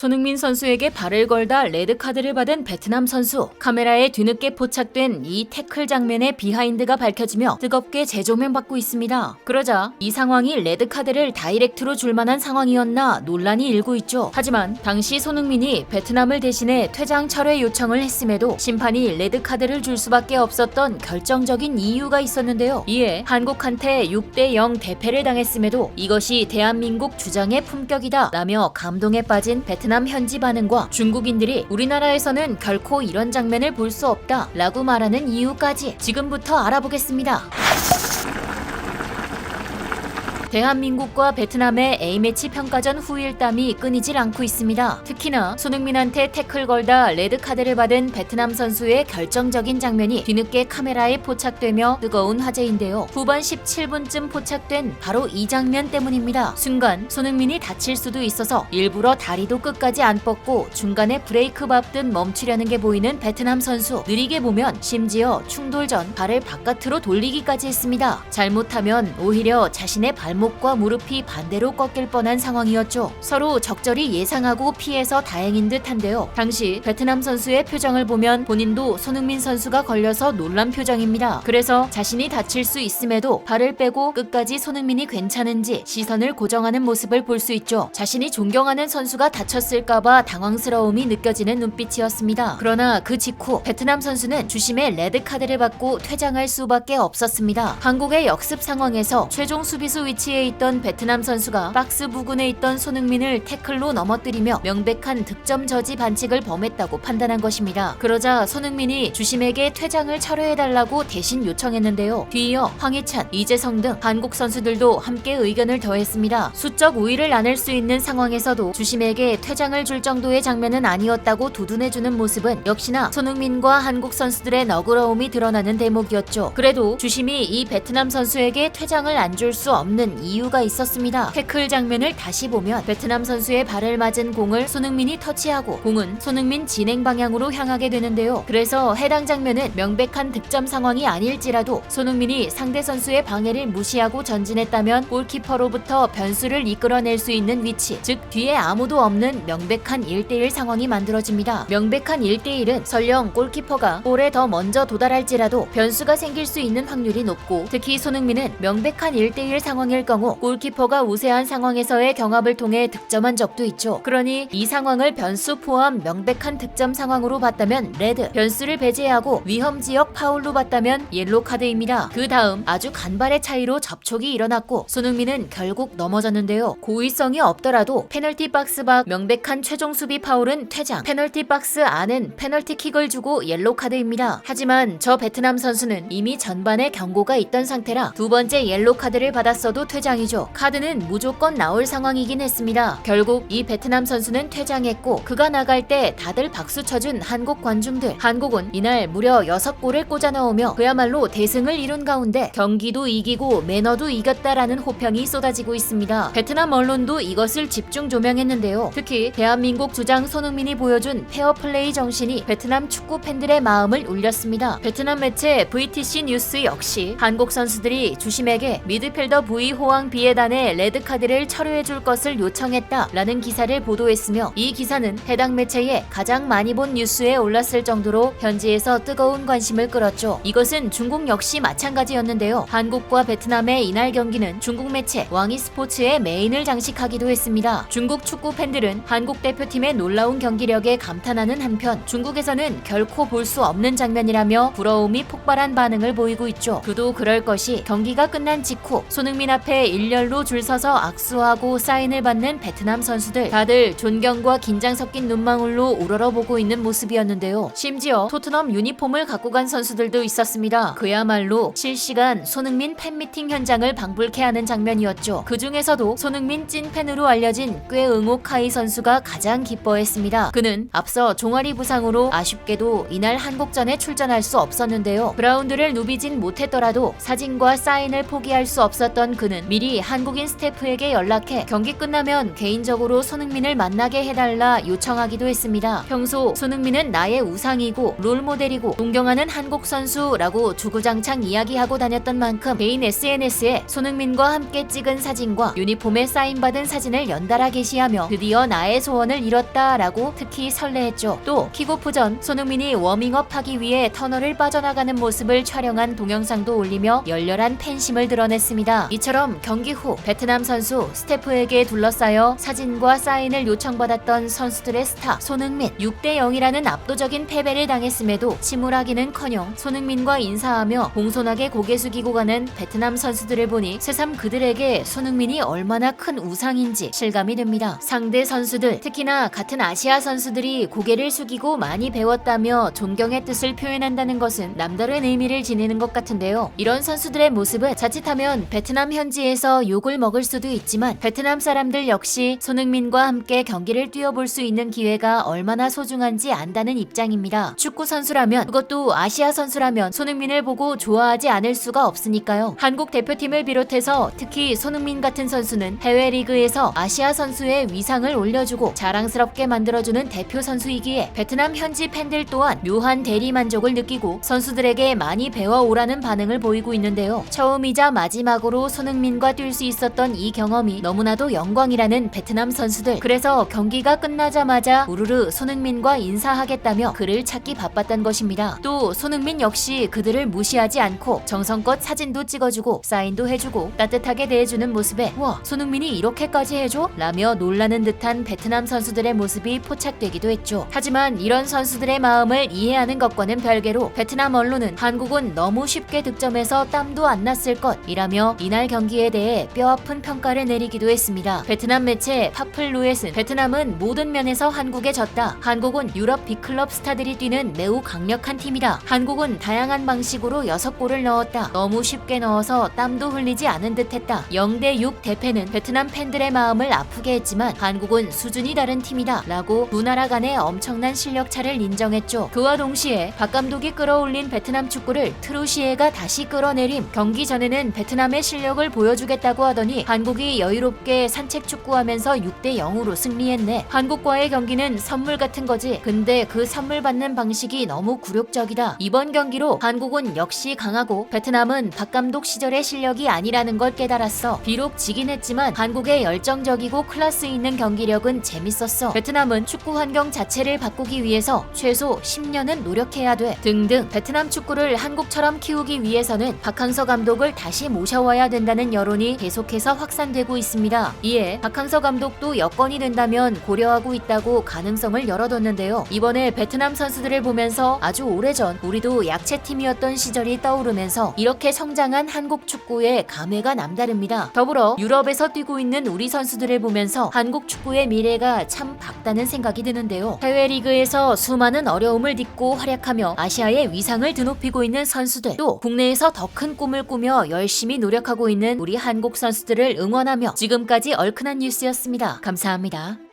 손흥민 선수에게 발을 걸다 레드카드를 받은 베트남 선수. 카메라에 뒤늦게 포착된 이 태클 장면의 비하인드가 밝혀지며 뜨겁게 재조명받고 있습니다. 그러자 이 상황이 레드카드를 다이렉트로 줄 만한 상황이었나 논란이 일고 있죠. 하지만 당시 손흥민이 베트남을 대신해 퇴장 철회 요청을 했음에도 심판이 레드카드를 줄 수밖에 없었던 결정적인 이유가 있었는데요. 이에 한국한테 6대0 대패를 당했음에도 이것이 대한민국 주장의 품격이다 라며 감동에 빠진 베트남 현지 반응과 중국인들이 우리나라에서는 결코 이런 장면을 볼 수 없다 라고 말하는 이유까지 지금부터 알아보겠습니다. 대한민국과 베트남의 A매치 평가전 후일담이 끊이질 않고 있습니다. 특히나 손흥민한테 태클 걸다 레드카드를 받은 베트남 선수의 결정적인 장면이 뒤늦게 카메라에 포착되며 뜨거운 화제인데요. 후반 17분쯤 포착된 바로 이 장면 때문입니다. 순간 손흥민이 다칠 수도 있어서 일부러 다리도 끝까지 안 뻗고 중간에 브레이크 밟듯 멈추려는 게 보이는 베트남 선수. 느리게 보면 심지어 충돌 전 발을 바깥으로 돌리기까지 했습니다. 잘못하면 오히려 자신의 발목과 무릎이 반대로 꺾일 뻔한 상황이었죠. 서로 적절히 예상하고 피해서 다행인 듯한데요. 당시 베트남 선수의 표정을 보면 본인도 손흥민 선수가 걸려서 놀란 표정입니다. 그래서 자신이 다칠 수 있음에도 발을 빼고 끝까지 손흥민이 괜찮은지 시선을 고정하는 모습을 볼 수 있죠. 자신이 존경하는 선수가 다쳤을까봐 당황스러움이 느껴지는 눈빛이었습니다. 그러나 그 직후 베트남 선수는 주심의 레드카드를 받고 퇴장할 수밖에 없었습니다. 한국의 역습 상황에서 최종 수비수 위치에 있던 베트남 선수가 박스 부근에 있던 손흥민을 태클로 넘어뜨리며 명백한 득점 저지 반칙을 범했다고 판단한 것입니다. 그러자 손흥민이 주심에게 퇴장을 철회해달라고 대신 요청했는데요. 뒤이어 황희찬, 이재성 등 한국 선수들도 함께 의견을 더했습니다. 수적 우위를 나눌 수 있는 상황에서도 주심에게 퇴장을 줄 정도의 장면은 아니었다고 두둔해주는 모습은 역시나 손흥민과 한국 선수들의 너그러움이 드러나는 대목이었죠. 그래도 주심이 이 베트남 선수에게 퇴장을 안 줄 수 없는 이유가 있었습니다. 태클 장면을 다시 보면 베트남 선수의 발을 맞은 공을 손흥민이 터치하고 공은 손흥민 진행 방향으로 향하게 되는데요. 그래서 해당 장면은 명백한 득점 상황이 아닐지라도 손흥민이 상대 선수의 방해를 무시하고 전진했다면 골키퍼로부터 변수를 이끌어낼 수 있는 위치, 즉 뒤에 아무도 없는 명백한 1대1 상황이 만들어집니다. 명백한 1대1은 설령 골키퍼가 볼에 더 먼저 도달할지라도 변수가 생길 수 있는 확률이 높고, 특히 손흥민은 명백한 1대1 상황일 경우 골키퍼가 우세한 상황에서의 경합을 통해 득점한 적도 있죠. 그러니 이 상황을 변수 포함 명백한 득점 상황으로 봤다면 레드, 변수를 배제하고 위험지역 파울로 봤다면 옐로 카드입니다. 그 다음 아주 간발의 차이로 접촉이 일어났고 손흥민은 결국 넘어졌는데요. 고의성이 없더라도 페널티 박스 밖 명백한 최종 수비 파울은 퇴장, 페널티 박스 안은 페널티킥을 주고 옐로 카드입니다. 하지만 저 베트남 선수는 이미 전반에 경고가 있던 상태라 두 번째 옐로 카드를 받았어도 퇴장이죠. 카드는 무조건 나올 상황이긴 했습니다. 결국 이 베트남 선수는 퇴장했고, 그가 나갈 때 다들 박수 쳐준 한국 관중들. 한국은 이날 무려 6골을 꽂아 넣으며 그야말로 대승을 이룬 가운데 경기도 이기고 매너도 이겼다라는 호평이 쏟아지고 있습니다. 베트남 언론도 이것을 집중 조명했는데요. 특히 대한민국 주장 손흥민이 보여준 페어플레이 정신이 베트남 축구 팬들의 마음을 울렸습니다. 베트남 매체 VTC 뉴스 역시 한국 선수들이 주심에게 미드필더 V 호황 비에단의 레드카드를 철회해줄 것을 요청했다라는 기사를 보도했으며, 이 기사는 해당 매체에 가장 많이 본 뉴스에 올랐을 정도로 현지에서 뜨거운 관심을 끌었죠. 이것은 중국 역시 마찬가지였는데요. 한국과 베트남의 이날 경기는 중국 매체 왕이스포츠의 메인을 장식하기도 했습니다. 중국 축구 팬들은 한국 대표팀의 놀라운 경기력에 감탄하는 한편 중국에서는 결코 볼 수 없는 장면이라며 부러움이 폭발한 반응을 보이고 있죠. 그도 그럴 것이 경기가 끝난 직후 손흥민 앞에 일렬로 줄 서서 악수하고 사인을 받는 베트남 선수들. 다들 존경과 긴장 섞인 눈망울로 우러러보고 있는 모습이었는데요. 심지어 토트넘 유니폼을 갖고 간 선수들도 있었습니다. 그야말로 실시간 손흥민 팬미팅 현장을 방불케 하는 장면이었죠. 그 중에서도 손흥민 찐팬으로 알려진 꾀응호 카이 선수가 가장 기뻐했습니다. 그는 앞서 종아리 부상으로 아쉽게도 이날 한국전에 출전할 수 없었는데요. 그라운드를 누비진 못했더라도 사진과 사인을 포기할 수 없었던 그는 선수는 미리 한국인 스태프에게 연락해 경기 끝나면 개인적으로 손흥민을 만나게 해달라 요청하기도 했습니다. 평소 손흥민은 나의 우상이고 롤모델이고 존경하는 한국 선수라고 주구장창 이야기하고 다녔던 만큼 개인 SNS에 손흥민과 함께 찍은 사진과 유니폼에 사인받은 사진을 연달아 게시하며 드디어 나의 소원을 이뤘다라고 특히 설레했죠. 또 킥오프 전 손흥민이 워밍업하기 위해 터널을 빠져나가는 모습을 촬영한 동영상도 올리며 열렬한 팬심을 드러냈습니다. 이처럼 경기 후 베트남 선수 스태프에게 둘러싸여 사진과 사인을 요청받았던 선수들의 스타 손흥민 6대 0이라는 압도적인 패배를 당했음에도 침울하기는커녕 손흥민과 인사하며 공손하게 고개 숙이고 가는 베트남 선수들을 보니 새삼 그들에게 손흥민이 얼마나 큰 우상인지 실감이 됩니다. 상대 선수들, 특히나 같은 아시아 선수들이 고개를 숙이고 많이 배웠다며 존경의 뜻을 표현한다는 것은 남다른 의미를 지니는 것 같은데요. 이런 선수들의 모습은 자칫하면 베트남 현지에서 욕을 먹을 수도 있지만 베트남 사람들 역시 손흥민과 함께 경기를 뛰어볼 수 있는 기회가 얼마나 소중한지 안다는 입장입니다. 축구 선수라면, 그것도 아시아 선수라면 손흥민을 보고 좋아하지 않을 수가 없으니까요. 한국 대표팀을 비롯해서 특히 손흥민 같은 선수는 해외 리그에서 아시아 선수의 위상을 올려주고 자랑스럽게 만들어주는 대표 선수이기에 베트남 현지 팬들 또한 묘한 대리만족을 느끼고 선수들에게 많이 배워오라는 반응을 보이고 있는데요. 처음이자 마지막으로 손흥민과 뛸 수 있었던 이 경험이 너무나도 영광이라는 베트남 선수들. 그래서 경기가 끝나자마자 우르르 손흥민과 인사하겠다며 그를 찾기 바빴던 것입니다. 또 손흥민 역시 그들을 무시하지 않고 정성껏 사진도 찍어주고 사인도 해주고 따뜻하게 대해주는 모습에 와, 손흥민이 이렇게까지 해줘? 라며 놀라는 듯한 베트남 선수들의 모습이 포착되기도 했죠. 하지만 이런 선수들의 마음을 이해하는 것과는 별개로 베트남 언론은 한국은 너무 쉽게 득점해서 땀도 안 났을 것이라며 이날 경기에 대해 뼈아픈 평가를 내리기도 했습니다. 베트남 매체 파플루엣은 베트남은 모든 면에서 한국에 졌다. 한국은 유럽 빅클럽 스타들이 뛰는 매우 강력한 팀이다. 한국은 다양한 방식으로 6골을 넣었다. 너무 쉽게 넣어서 땀도 흘리지 않은 듯했다. 0대6 대패는 베트남 팬들의 마음을 아프게 했지만 한국은 수준이 다른 팀이다 라고 두 나라 간의 엄청난 실력 차를 인정했죠. 그와 동시에 박 감독이 끌어올린 베트남 축구를 트루시에가 다시 끌어내림. 경기 전에는 베트남의 실력을 보여주겠다고 하더니 한국이 여유롭게 산책 축구하면서 6대 0으로 승리했네. 한국과의 경기는 선물 같은 거지. 근데 그 선물 받는 방식이 너무 굴욕적이다. 이번 경기로 한국은 역시 강하고 베트남은 박 감독 시절의 실력이 아니라는 걸 깨달았어. 비록 지긴 했지만 한국의 열정적이고 클래스 있는 경기력은 재밌었어. 베트남은 축구 환경 자체를 바꾸기 위해서 최소 10년은 노력해야 돼. 등등. 베트남 축구를 한국처럼 키우기 위해서는 박항서 감독을 다시 모셔와야 된다는 여론이 계속해서 확산되고 있습니다. 이에 박항서 감독도 여건이 된다면 고려하고 있다고 가능성을 열어뒀는데요. 이번에 베트남 선수들을 보면서 아주 오래전 우리도 약체팀이었던 시절이 떠오르면서 이렇게 성장한 한국 축구의 감회가 남다릅니다. 더불어 유럽에서 뛰고 있는 우리 선수들을 보면서 한국 축구의 미래가 참 밝다는 생각이 드는데요. 해외 리그에서 수많은 어려움을 딛고 활약하며 아시아의 위상을 드높이고 있는 선수들, 또 국내에서 더 큰 꿈을 꾸며 열심히 노력하고 있는 우리 한국 선수들을 응원하며 지금까지 얼큰한 뉴스였습니다. 감사합니다.